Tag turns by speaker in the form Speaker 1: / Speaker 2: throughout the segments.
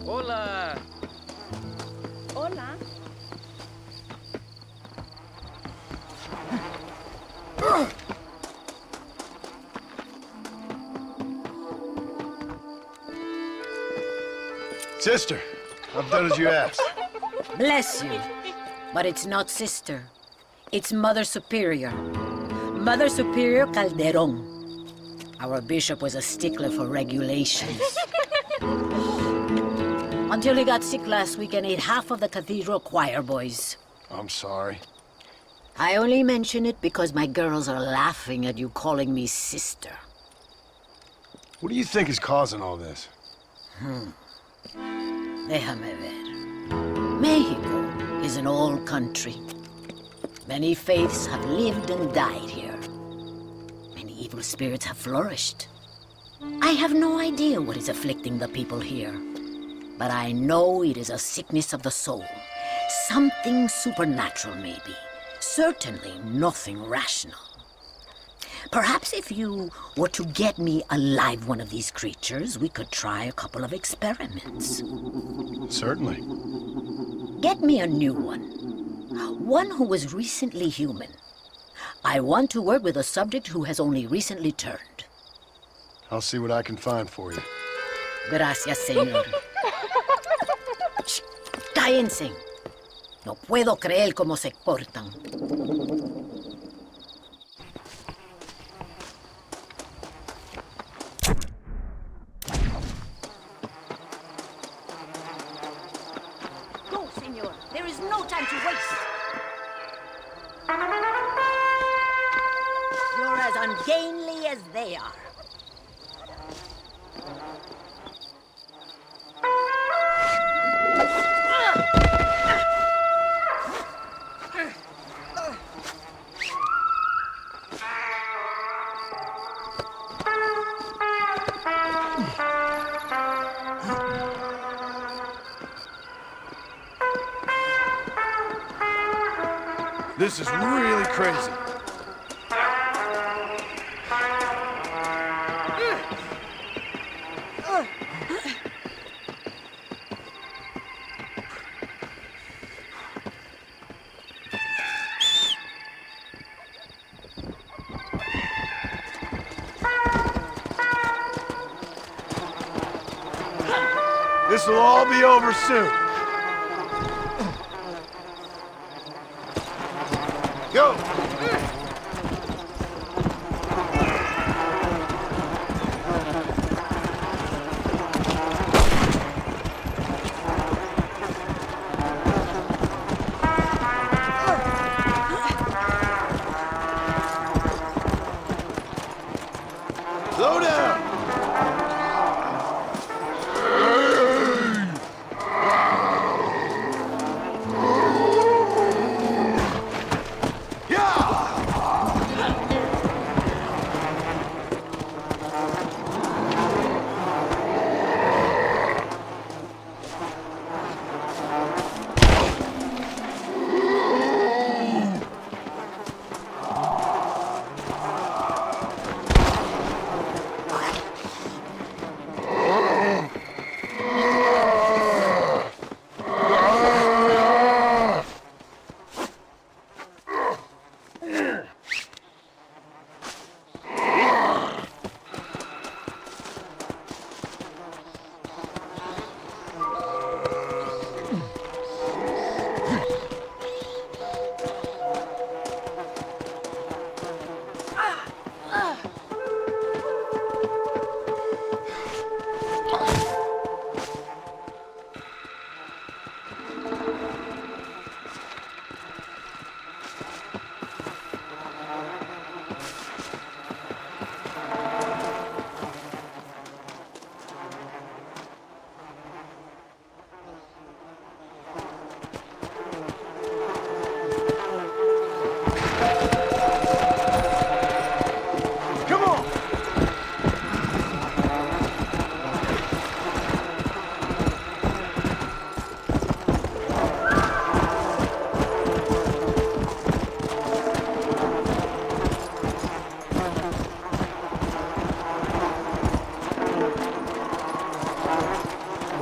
Speaker 1: Hola.
Speaker 2: Hola.
Speaker 3: Sister, I've done as you asked.
Speaker 4: Bless you. But it's not sister. It's Mother Superior. Mother Superior Calderon. Our bishop was a stickler for regulations. Until he got sick last week and ate half of the cathedral choir boys.
Speaker 3: I'm sorry.
Speaker 4: I only mention it because my girls are laughing at you calling me sister.
Speaker 3: What do you think is causing all this?
Speaker 4: Déjame ver. Mexico is an old country. Many faiths have lived and died here. Many evil spirits have flourished. I have no idea what is afflicting the people here. But I know it is a sickness of the soul. Something supernatural, maybe. Certainly nothing rational. Perhaps if you were to get me alive one of these creatures, we could try a couple of experiments.
Speaker 3: Certainly.
Speaker 4: Get me a new one. One who was recently human. I want to work with a subject who has only recently turned.
Speaker 3: I'll see what I can find for you.
Speaker 4: Gracias, señor. Shh, cállense. No puedo creer cómo se portan. Go, señor. There is no time to waste. You're as ungainly as they are.
Speaker 3: This is really crazy. This will all be over soon. Go! Slow down!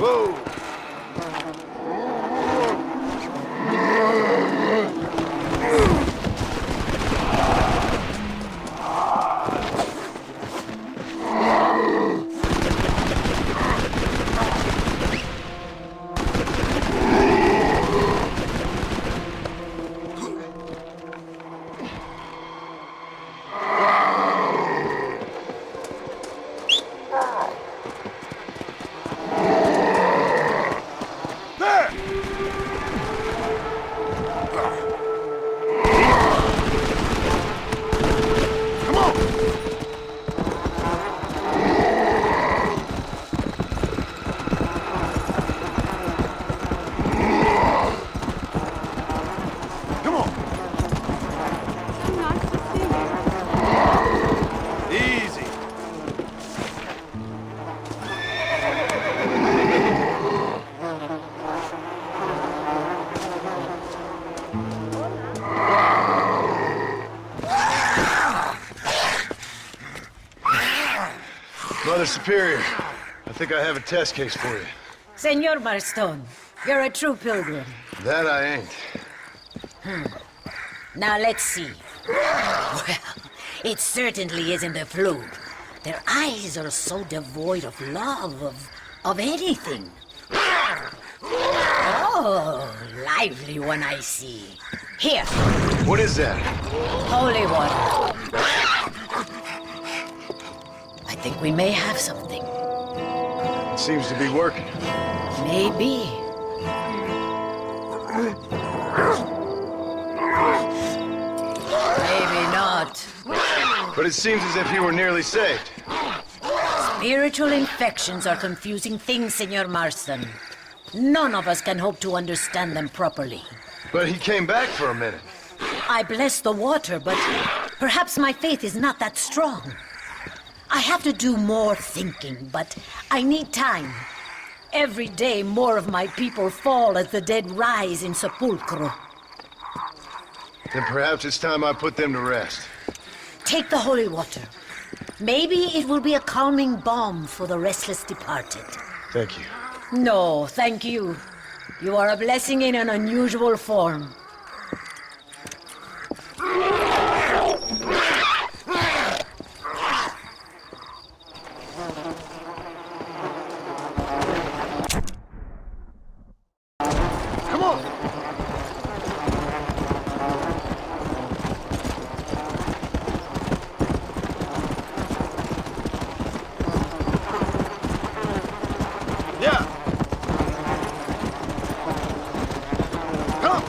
Speaker 3: Whoa! Mother Superior, I think I have a test case for you.
Speaker 4: Senor Marston, you're a true pilgrim.
Speaker 3: That I ain't.
Speaker 4: Now let's see. Well, it certainly isn't the flu. Their eyes are so devoid of love, of anything. Oh, lively one I see. Here.
Speaker 3: What is that?
Speaker 4: Holy water. I think we may have something.
Speaker 3: It seems to be working.
Speaker 4: Maybe. Maybe not.
Speaker 3: But it seems as if you were nearly saved.
Speaker 4: Spiritual infections are confusing things, Senor Marston. None of us can hope to understand them properly.
Speaker 3: But he came back for a minute.
Speaker 4: I bless the water, but perhaps my faith is not that strong. I have to do more thinking, but I need time. Every day, more of my people fall as the dead rise in sepulchro.
Speaker 3: Then perhaps it's time I put them to rest.
Speaker 4: Take the holy water. Maybe it will be a calming balm for the restless departed.
Speaker 3: Thank you.
Speaker 4: No, thank you. You are a blessing in an unusual form.
Speaker 3: Come on! Yeah! Come!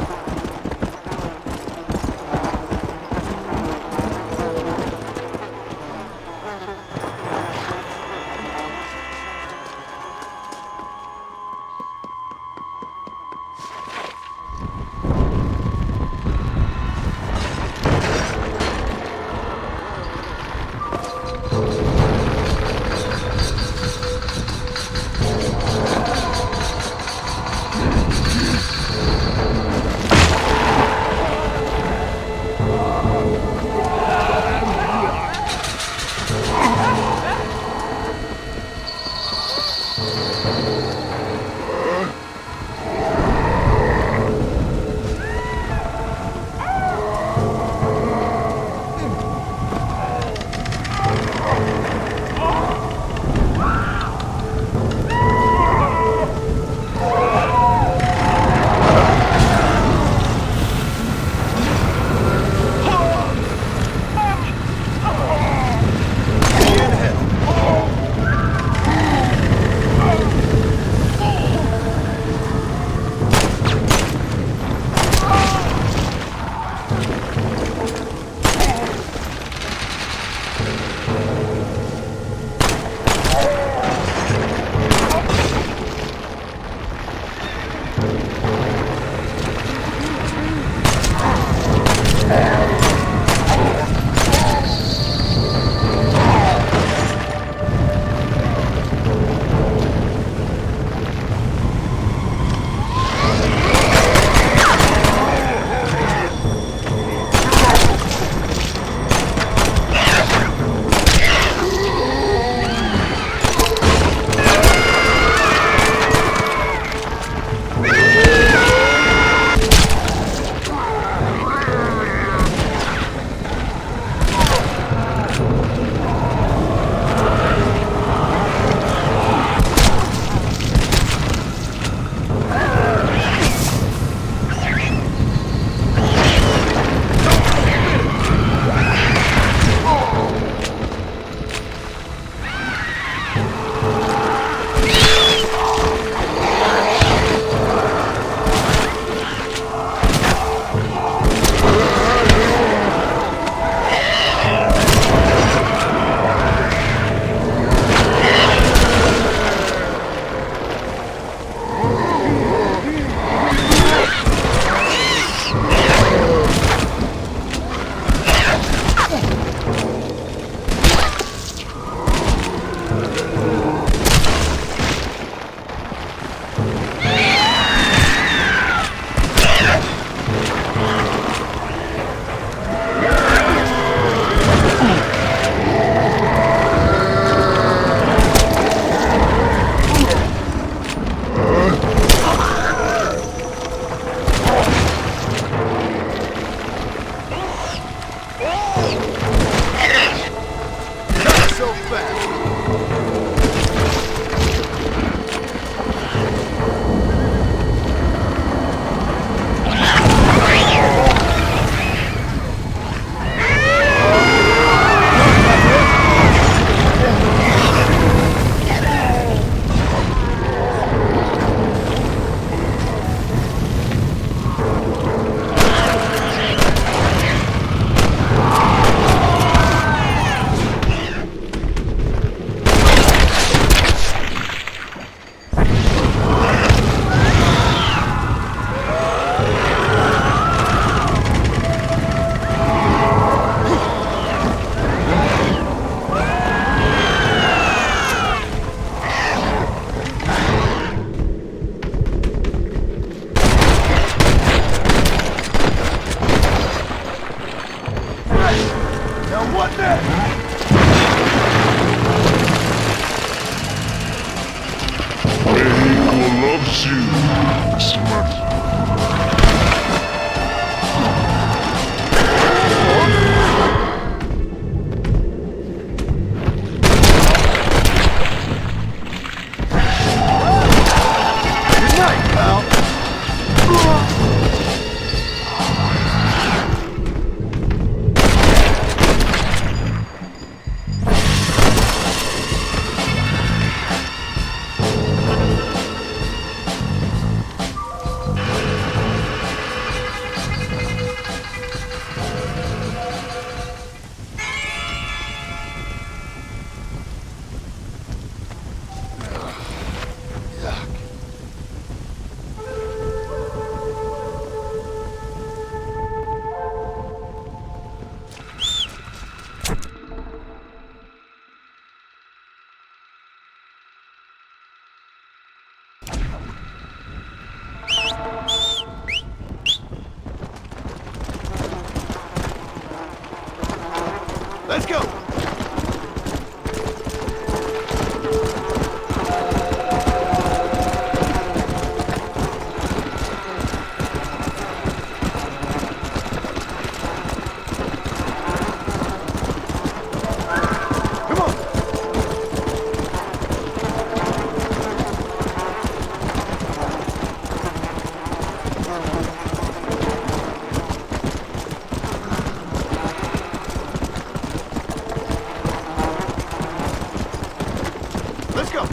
Speaker 3: Let's go.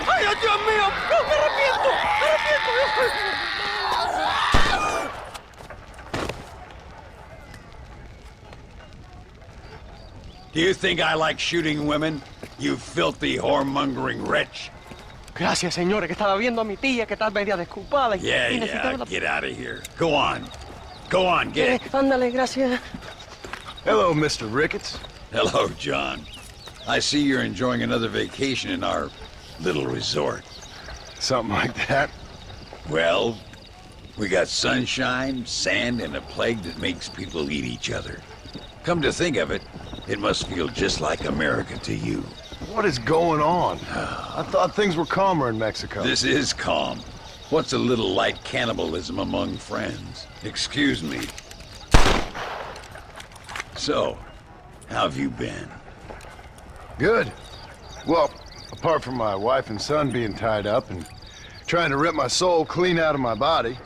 Speaker 1: ¡Ay, Dios mío! ¡No, me arrepiento! ¡Me arrepiento!
Speaker 5: Do you think I like shooting women? You filthy, whoremongering wretch.
Speaker 1: Gracias, señores, que estaba viendo a mi tía que está media desculpada
Speaker 5: Yeah,
Speaker 1: y necesitaba la...
Speaker 5: get out of here. Go on. Go on, get it.
Speaker 1: Ándale, gracias.
Speaker 3: Hello, Mr. Ricketts.
Speaker 5: Hello, John. I see you're enjoying another vacation in our little resort.
Speaker 3: Something like that.
Speaker 5: Well, we got sunshine, sand, and a plague that makes people eat each other. Come to think of it, it must feel just like America to you.
Speaker 3: What is going on? I thought things were calmer in Mexico.
Speaker 5: This is calm. What's a little light cannibalism among friends? Excuse me. So, how have you been?
Speaker 3: Good. Well, apart from my wife and son being tied up and trying to rip my soul clean out of my body,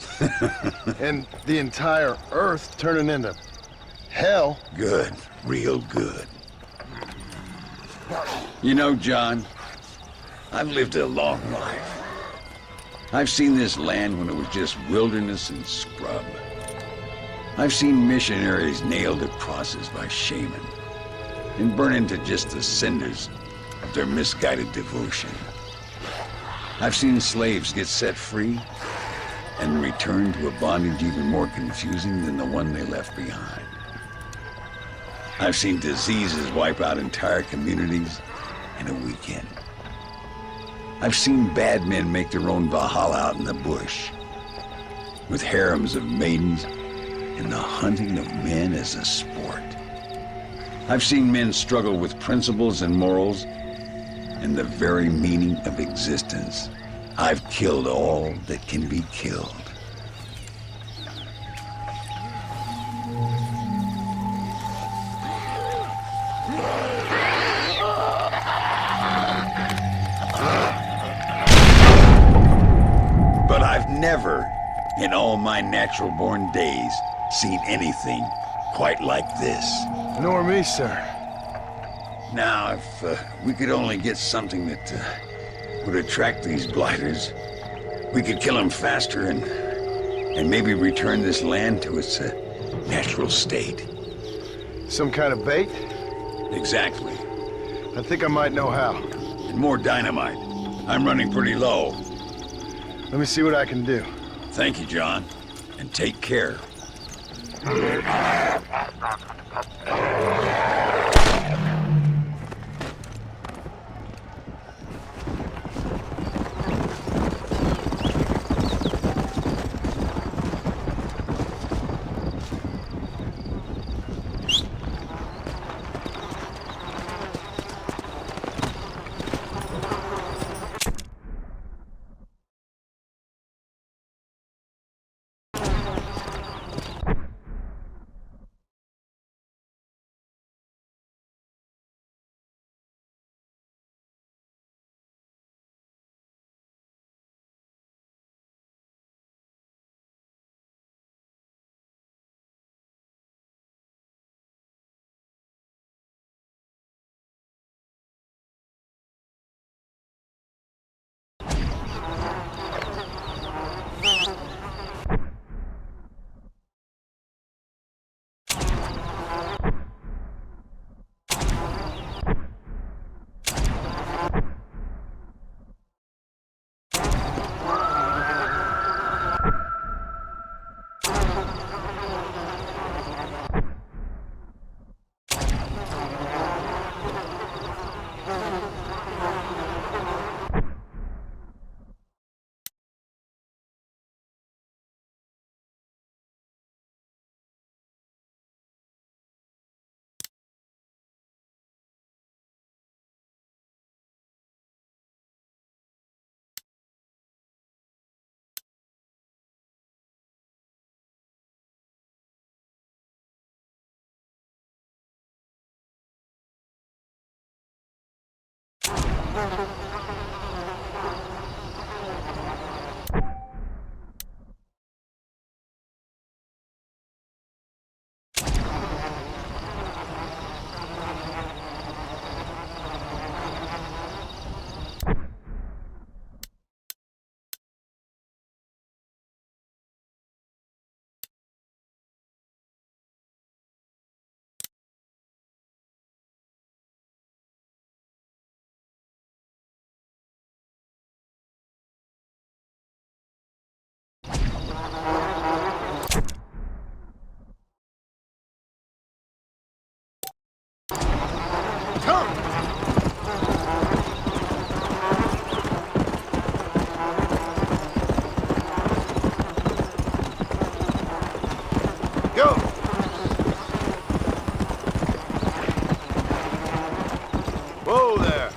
Speaker 3: and the entire Earth turning into hell.
Speaker 5: Good. Real good. You know, John, I've lived a long life. I've seen this land when it was just wilderness and scrub. I've seen missionaries nailed to crosses by shaman and burn into just the cinders of their misguided devotion. I've seen slaves get set free and return to a bondage even more confusing than the one they left behind. I've seen diseases wipe out entire communities in a weekend. I've seen bad men make their own Valhalla out in the bush, with harems of maidens and the hunting of men as a sport. I've seen men struggle with principles and morals and the very meaning of existence. I've killed all that can be killed. But I've never, in all my natural-born days, seen anything quite like this.
Speaker 3: Nor me, sir.
Speaker 5: Now, if we could only get something that would attract these blighters, we could kill them faster and maybe return this land to its natural state.
Speaker 3: Some kind of bait?
Speaker 5: Exactly.
Speaker 3: I think I might know how.
Speaker 5: And more dynamite. I'm running pretty low.
Speaker 3: Let me see what I can do.
Speaker 5: Thank you, John. And take care.
Speaker 3: Whoa there.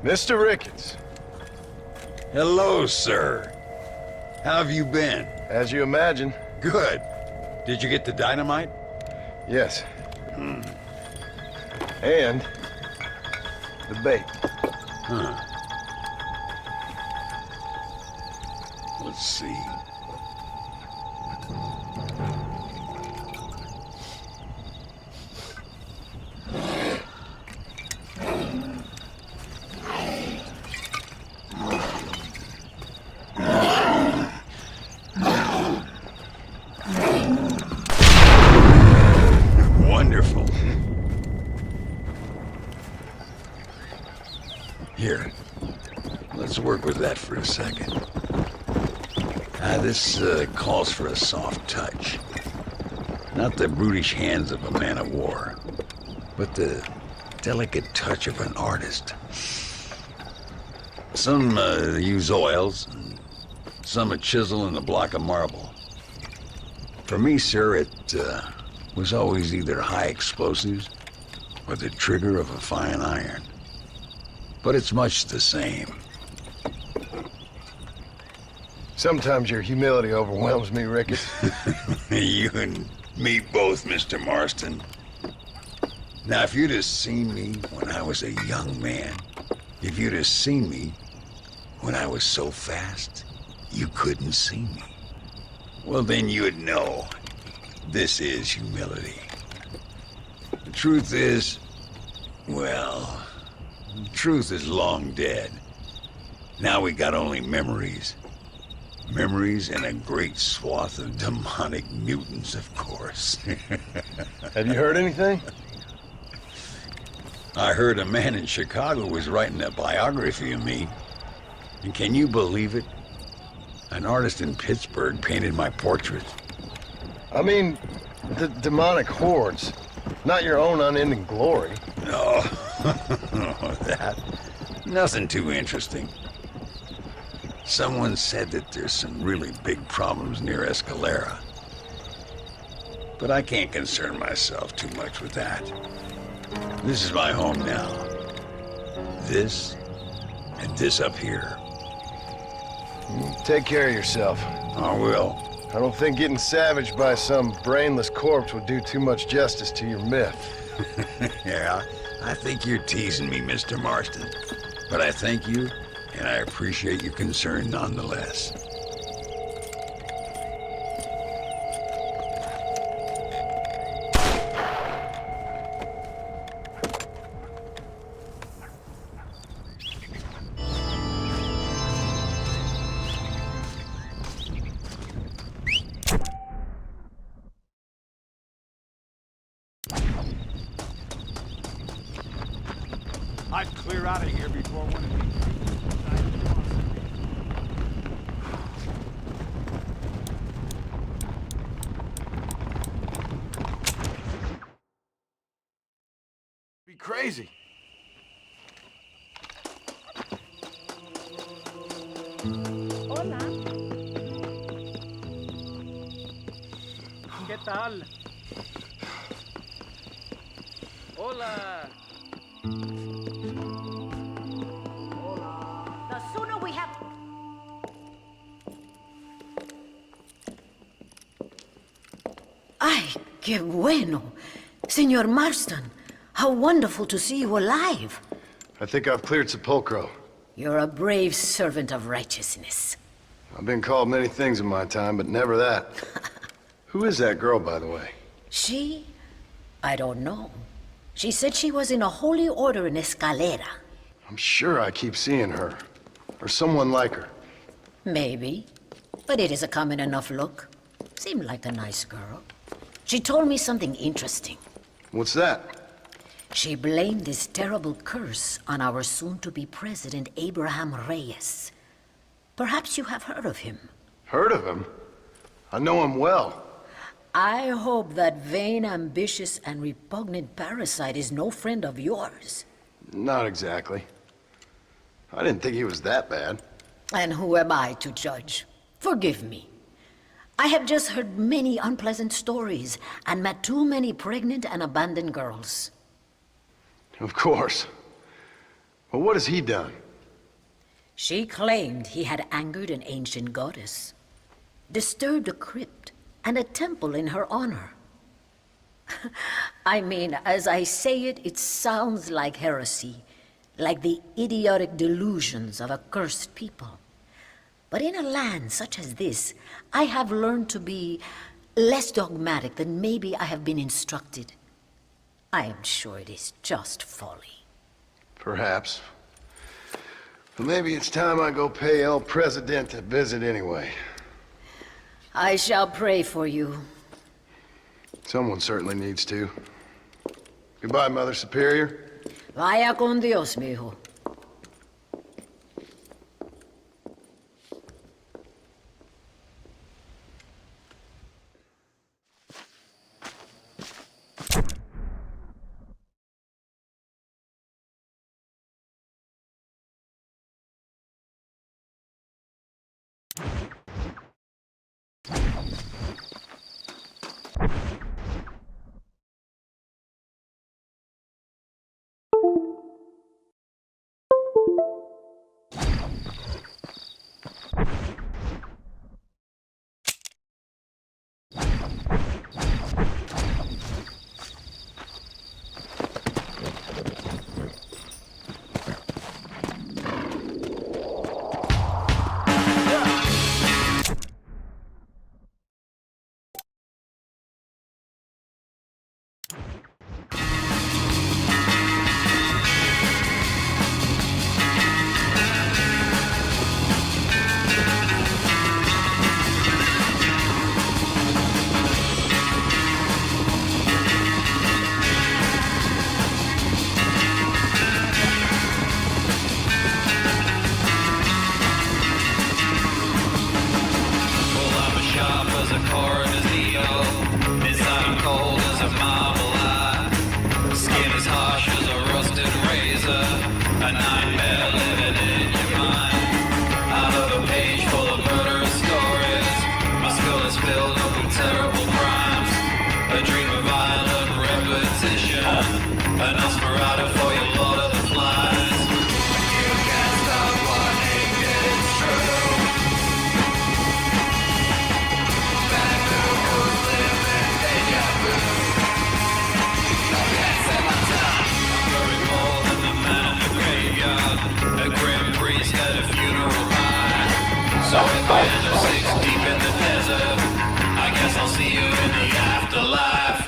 Speaker 3: Mr. Ricketts.
Speaker 5: Hello, sir. How have you been?
Speaker 3: As you imagine.
Speaker 5: Good. Did you get the dynamite?
Speaker 3: Yes. And the bait.
Speaker 5: Huh. Let's see. Wonderful. Here, let's work with that for a second. This calls for a soft touch. Not the brutish hands of a man of war, but the delicate touch of an artist. Some use oils, some a chisel and a block of marble. For me, sir, it was always either high explosives or the trigger of a fine iron. But it's much the same.
Speaker 3: Sometimes your humility overwhelms me, Ricketts.
Speaker 5: You and me both, Mr. Marston. Now, if you'd have seen me when I was a young man, if you'd have seen me when I was so fast, you couldn't see me. Well, then you'd know this is humility. The truth is, well, the truth is long dead. Now we got only memories. Memories and a great swath of demonic mutants, of course.
Speaker 3: Have you heard anything?
Speaker 5: I heard a man in Chicago was writing a biography of me. And can you believe it? An artist in Pittsburgh painted my portrait.
Speaker 3: I mean, the demonic hordes, not your own unending glory.
Speaker 5: No, that... nothing too interesting. Someone said that there's some really big problems near Escalera. But I can't concern myself too much with that. This is my home now. This, and this up here.
Speaker 3: Take care of yourself.
Speaker 5: I will.
Speaker 3: I don't think getting savaged by some brainless corpse would do too much justice to your myth.
Speaker 5: Yeah, I think you're teasing me, Mr. Marston. But I thank you, and I appreciate your concern nonetheless.
Speaker 1: I'd clear out of here before one of these. Be crazy.
Speaker 2: Hola.
Speaker 1: ¿Qué tal? Hola.
Speaker 4: The sooner we have... Ay, qué bueno. Señor Marston, how wonderful to see you alive.
Speaker 3: I think I've cleared Sepulcro.
Speaker 4: You're a brave servant of righteousness.
Speaker 3: I've been called many things in my time, but never that. Who is that girl, by the way?
Speaker 4: She? I don't know. She said she was in a holy order in Escalera.
Speaker 3: I'm sure I keep seeing her. Or someone like her.
Speaker 4: Maybe. But it is a common enough look. Seemed like a nice girl. She told me something interesting.
Speaker 3: What's that?
Speaker 4: She blamed this terrible curse on our soon-to-be president, Abraham Reyes. Perhaps you have heard of him.
Speaker 3: Heard of him? I know him well.
Speaker 4: I hope that vain, ambitious, and repugnant parasite is no friend of yours.
Speaker 3: Not exactly. I didn't think he was that bad.
Speaker 4: And who am I to judge? Forgive me. I have just heard many unpleasant stories and met too many pregnant and abandoned girls.
Speaker 3: Of course. But what has he done?
Speaker 4: She claimed he had angered an ancient goddess, disturbed a crypt and a temple in her honor. I mean, as I say it, it sounds like heresy, like the idiotic delusions of a cursed people. But in a land such as this, I have learned to be less dogmatic than maybe I have been instructed. I am sure it is just folly.
Speaker 3: Perhaps. But maybe it's time I go pay El Presidente a visit anyway.
Speaker 4: I shall pray for you.
Speaker 3: Someone certainly needs to. Goodbye, Mother Superior.
Speaker 4: Vaya con Dios, mijo.
Speaker 6: a coroner's needle. Inside I'm cold as a marble eye. Skin is harsh as a rusted razor. A nightmare living in your mind. Out of a page full of murderous stories. My skull is filled up with terrible crimes. A dream of violent repetition. An Nosferatu for your Lord of the Flies. You can't stop wanting it, it's true. Bad news, living deja vu. No can't save my time. I'm buried more than the man in the graveyard. A grim priest at a funeral pie. So if I end up 6 deep in the desert, I guess I'll see you in the afterlife.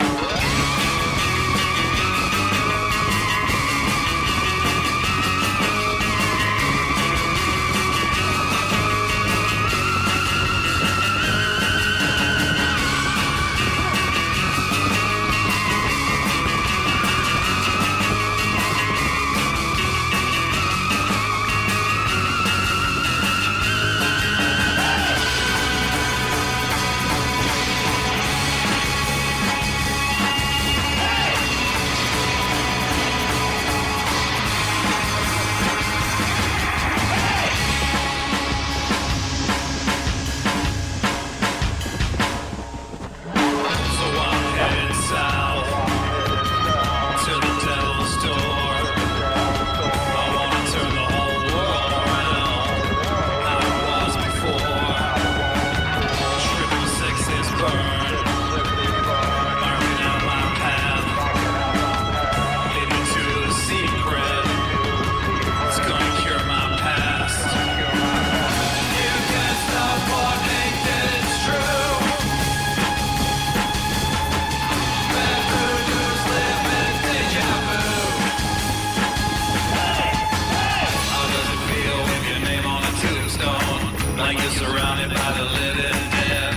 Speaker 6: Like you're surrounded by the living dead.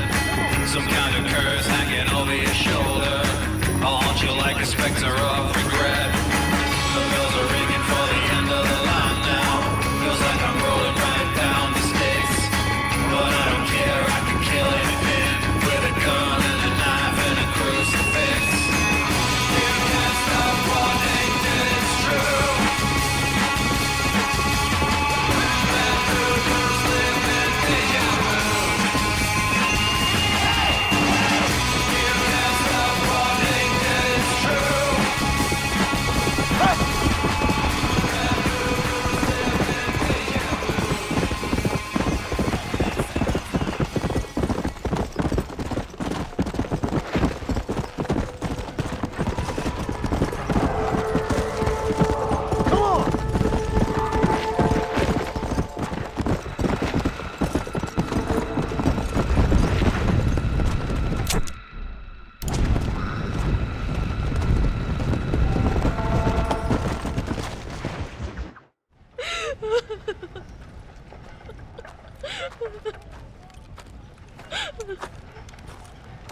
Speaker 6: Some kind of curse hanging over your shoulder. I'll haunt you like a specter of regret. The bells are ringing for the end of the line now. Feels like I'm rolling right down the stakes. But I don't care, I can kill anything. With a gun and a knife and a crucifix. You can't stop wanting it, it's true.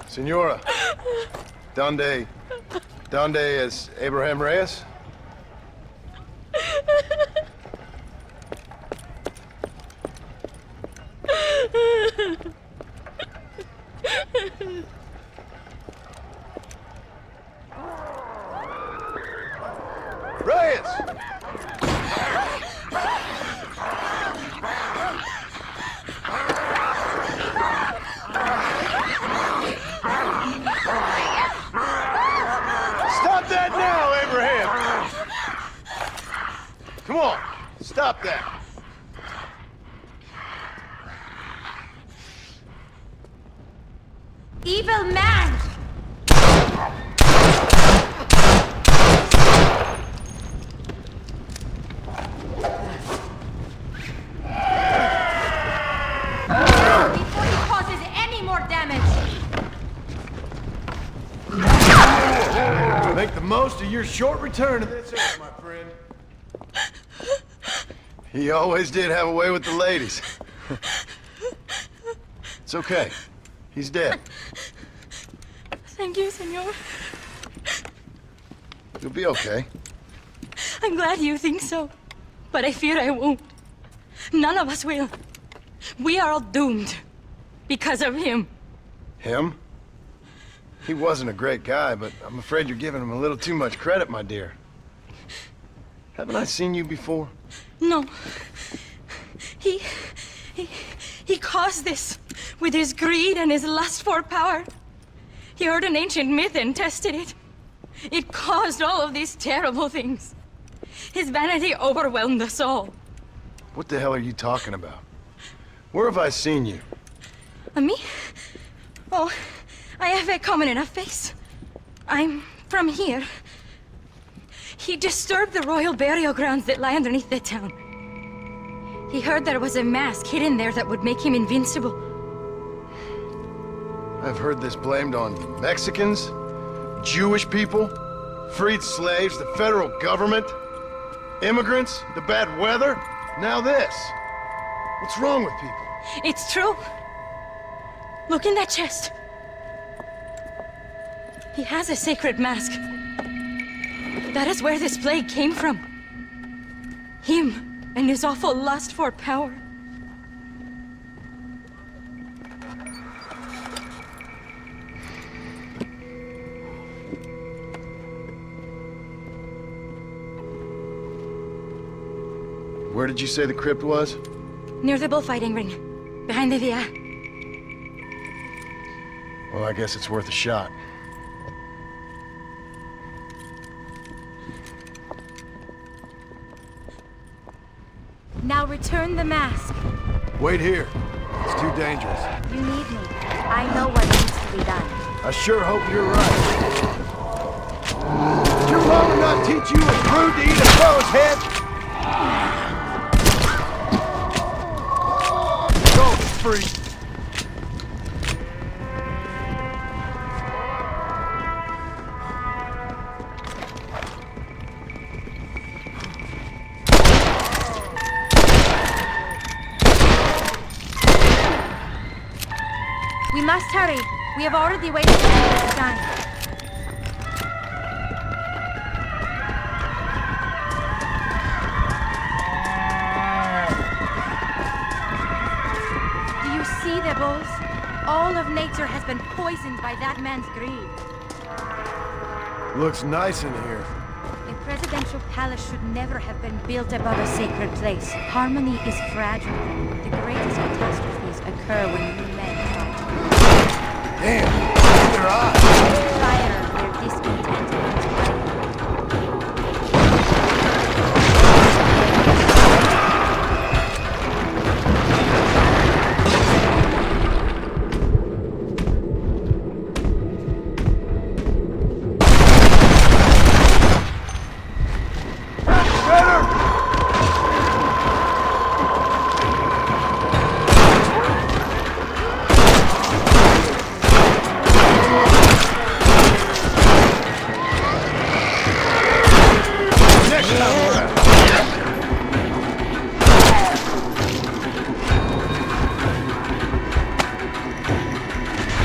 Speaker 3: Senora, donde es Abraham Reyes? Reyes! Stop that now, Abraham! Come on, stop that.
Speaker 2: Evil man! Before he causes any more damage!
Speaker 3: Make the most of your short return to this earth, my friend. He always did have a way with the ladies. It's okay. He's dead.
Speaker 7: Thank you, senor.
Speaker 3: You'll be okay.
Speaker 7: I'm glad you think so, but I fear I won't. None of us will. We are all doomed because of him.
Speaker 3: Him? He wasn't a great guy, but I'm afraid you're giving him a little too much credit, my dear. Haven't I seen you before?
Speaker 7: No. He caused this with his greed and his lust for power. He heard an ancient myth and tested it. It caused all of these terrible things. His vanity overwhelmed us all.
Speaker 3: What the hell are you talking about? Where have I seen you?
Speaker 7: Me? Oh, I have a common enough face. I'm from here. He disturbed the royal burial grounds that lie underneath the town. He heard there was a mask hidden there that would make him invincible.
Speaker 3: I've heard this blamed on Mexicans, Jewish people, freed slaves, the federal government, immigrants, the bad weather, now this. What's wrong with people?
Speaker 7: It's true. Look in that chest. He has a sacred mask. That is where this plague came from. Him and his awful lust for power.
Speaker 3: Where did you say the crypt was?
Speaker 7: Near the bullfighting ring. Behind the VIA.
Speaker 3: Well, I guess it's worth a shot.
Speaker 2: Now return the mask.
Speaker 3: Wait here. It's too dangerous.
Speaker 2: You need me. I know what needs to be done.
Speaker 3: I sure hope you're right. Did your mama not teach you it's rude to eat a fellow's head? Go, free.
Speaker 2: We must hurry. We have already wasted this time. Do you see the bulls? All of nature has been poisoned by that man's greed.
Speaker 3: Looks nice in here.
Speaker 2: A presidential palace should never have been built above a sacred place. Harmony is fragile. The greatest catastrophes occur when new men try to...
Speaker 3: Damn, their eyes.
Speaker 2: Fire their discontent.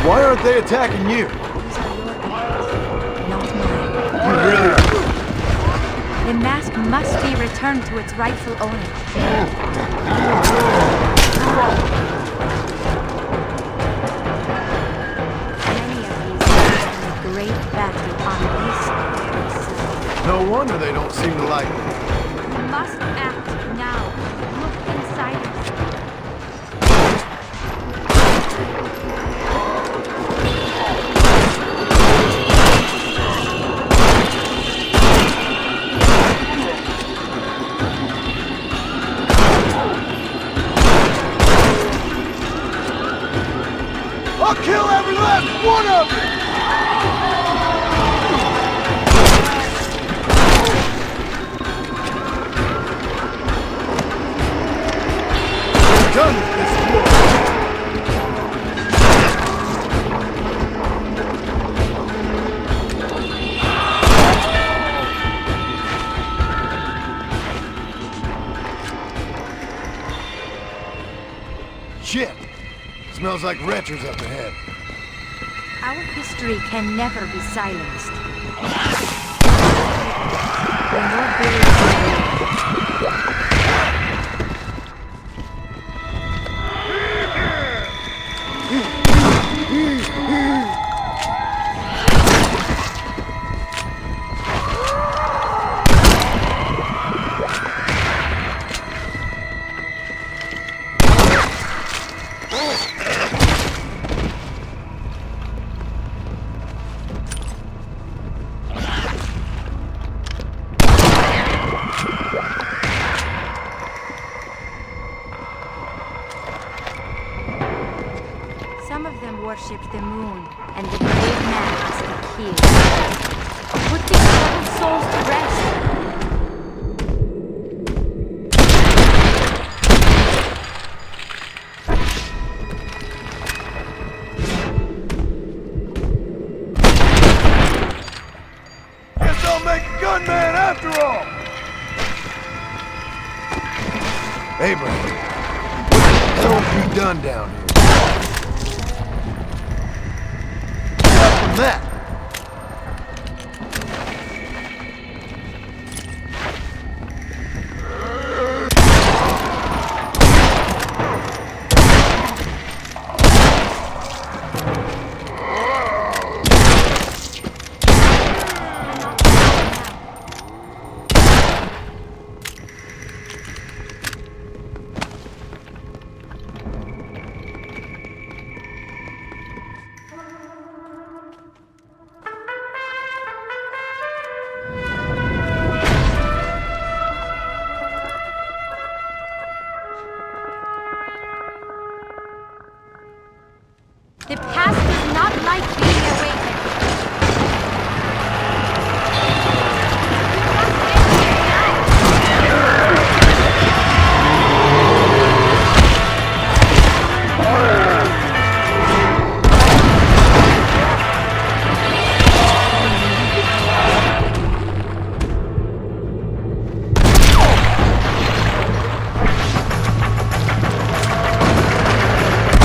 Speaker 3: Why aren't they attacking you?
Speaker 2: Not mine.
Speaker 3: You really are.
Speaker 2: The mask must be returned to its rightful owner. Many of these are in a great battle on this earth.
Speaker 3: No wonder they don't seem to like me.
Speaker 2: We must act now. Look inside us.
Speaker 3: I'll kill every last one of you! We're done with this war. Shit! Smells like retros up ahead.
Speaker 2: Our history can never be silenced. The more buried the the moon, and the brave man has to kill. Put these troubled souls to rest.
Speaker 3: Guess I'll make a gunman after all! Abraham, what's be done down here? Up from that!
Speaker 2: The past does not like being awakened.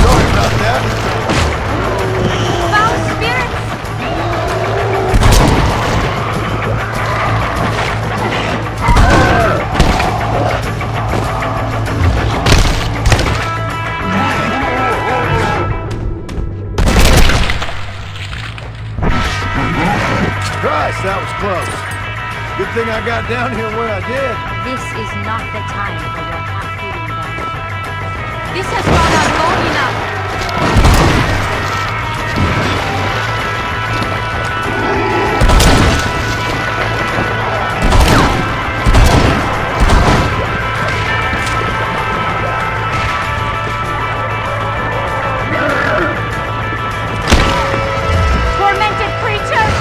Speaker 3: Sorry about that.
Speaker 2: Foul spirits!
Speaker 3: Christ, that was close. Good thing I got down here where I did.
Speaker 2: This is not the time for your half-feeling vanity. This has gone on long enough. Tormented creatures!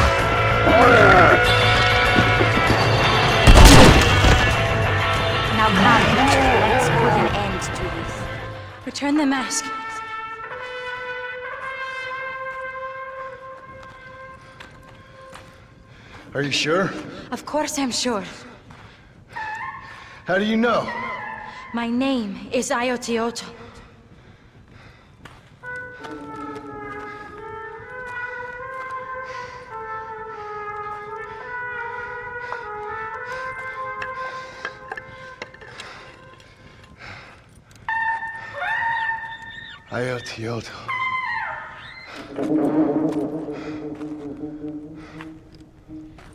Speaker 2: Now come, let's put an end to this.
Speaker 7: Return the mask.
Speaker 3: Are you sure?
Speaker 7: Of course I'm sure.
Speaker 3: How do you know?
Speaker 7: My name is Ayotioto.
Speaker 3: Ayotioto.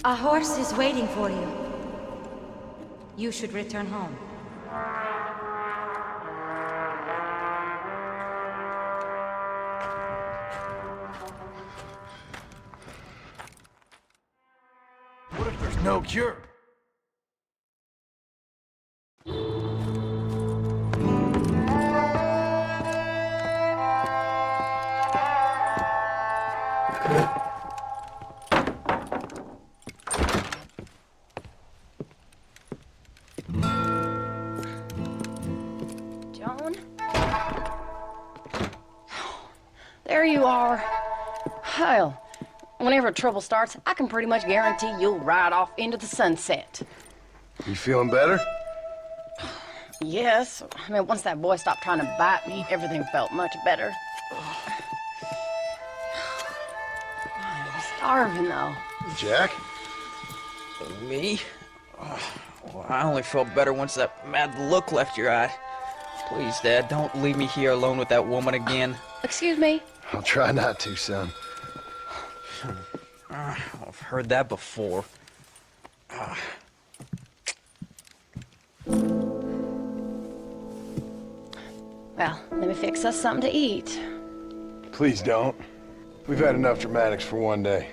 Speaker 7: A horse is waiting for you. You should return home.
Speaker 3: What if there's no cure?
Speaker 8: John? There you are. Hell, whenever trouble starts, I can pretty much guarantee you'll ride off into the sunset.
Speaker 3: You feeling better?
Speaker 8: Yes, I mean, once that boy stopped trying to bite me, everything felt much better. I'm starving, though.
Speaker 3: Jack?
Speaker 1: Me? Oh, well, I only felt better once that mad look left your eye. Please, Dad, don't leave me here alone with that woman again.
Speaker 8: Excuse me?
Speaker 3: I'll try not to, son.
Speaker 1: I've heard that before.
Speaker 8: Well, let me fix us something to eat.
Speaker 3: Please don't. We've had enough dramatics for one day.